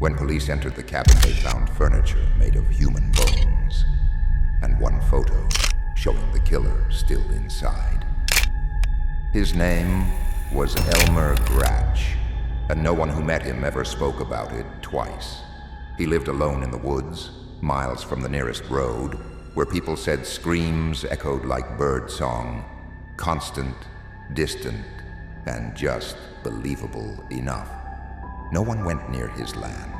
When police entered the cabin, they found furniture made of human bones, and one photo showing the killer still inside. His name was Elmer Gratch, and no one who met him ever spoke about it twice. He lived alone in the woods, miles from the nearest road, where people said screams echoed like bird song, constant, distant, and just believable enough. No one went near his land.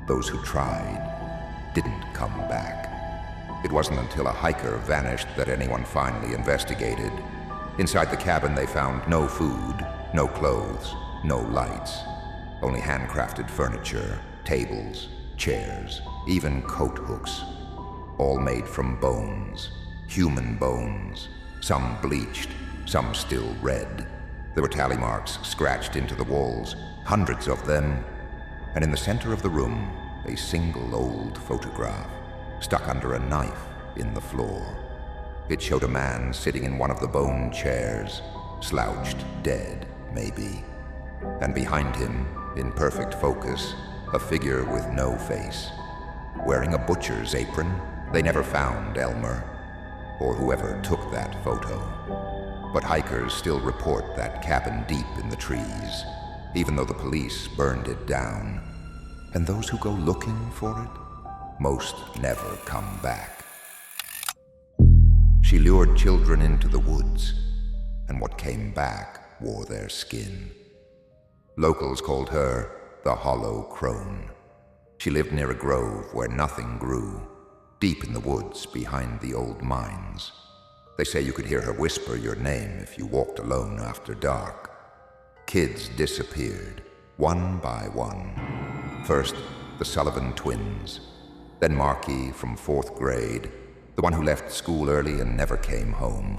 Those who tried didn't come back. It wasn't until a hiker vanished that anyone finally investigated. Inside the cabin, they found no food, no clothes, no lights, only handcrafted furniture, tables, chairs, even coat hooks, all made from bones, human bones, some bleached, some still red. There were tally marks scratched into the walls, hundreds of them, and in the center of the room, a single old photograph stuck under a knife in the floor. It showed a man sitting in one of the bone chairs, slouched, dead, maybe. And behind him, in perfect focus, a figure with no face. Wearing a butcher's apron, they never found Elmer, or whoever took that photo. But hikers still report that cabin deep in the trees, even though the police burned it down. And those who go looking for it, most never come back. She lured children into the woods, and what came back wore their skin. Locals called her the Hollow Crone. She lived near a grove where nothing grew, deep in the woods behind the old mines. They say you could hear her whisper your name if you walked alone after dark. Kids disappeared, one by one. First, the Sullivan twins, then Marky from 4th grade, the one who left school early and never came home.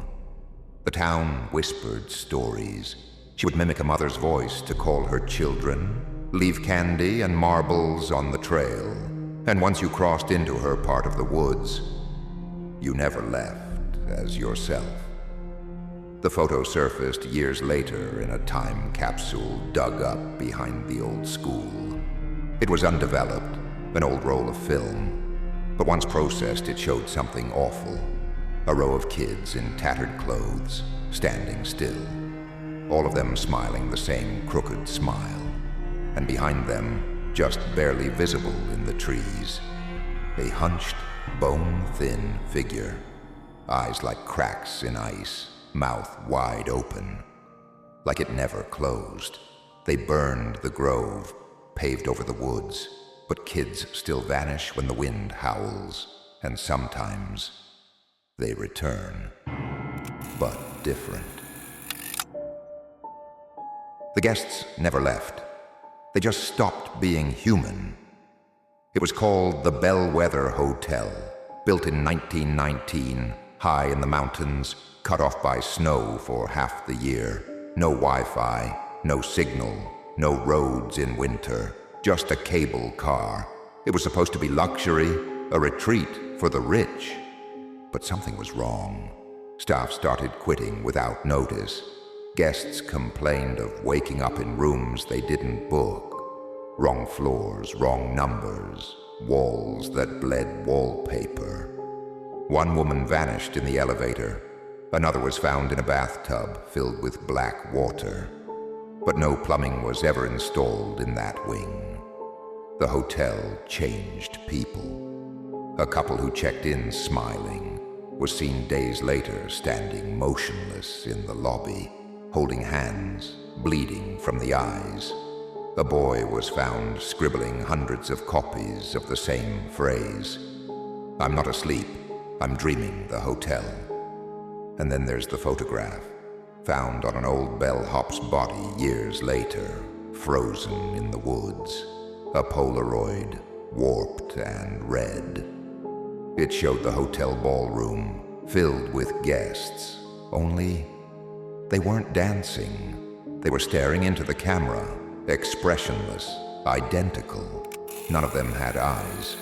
The town whispered stories. She would mimic a mother's voice to call her children, leave candy and marbles on the trail, and once you crossed into her part of the woods, you never left as yourself. The photo surfaced years later in a time capsule dug up behind the old school. It was undeveloped, an old roll of film, but once processed it showed something awful. A row of kids in tattered clothes, standing still, all of them smiling the same crooked smile, and behind them, just barely visible in the trees, a hunched, bone-thin figure, eyes like cracks in ice, mouth wide open, like it never closed. They burned the grove, paved over the woods, but kids still vanish when the wind howls, and sometimes they return, but different. The guests never left. They just stopped being human. It was called the Bellwether Hotel, built in 1919, high in the mountains, cut off by snow for half the year. No Wi-Fi, no signal, no roads in winter, just a cable car. It was supposed to be luxury, a retreat for the rich. But something was wrong. Staff started quitting without notice. Guests complained of waking up in rooms they didn't book. Wrong floors, wrong numbers, walls that bled wallpaper. One woman vanished in the elevator. Another was found in a bathtub filled with black water. But no plumbing was ever installed in that wing. The hotel changed people. A couple who checked in smiling was seen days later standing motionless in the lobby, holding hands, bleeding from the eyes. A boy was found scribbling hundreds of copies of the same phrase. "I'm not asleep, I'm dreaming the hotel." And then there's the photograph, found on an old bellhop's body years later, frozen in the woods. A Polaroid, warped and red. It showed the hotel ballroom, filled with guests, only they weren't dancing. They were staring into the camera, expressionless, identical. None of them had eyes.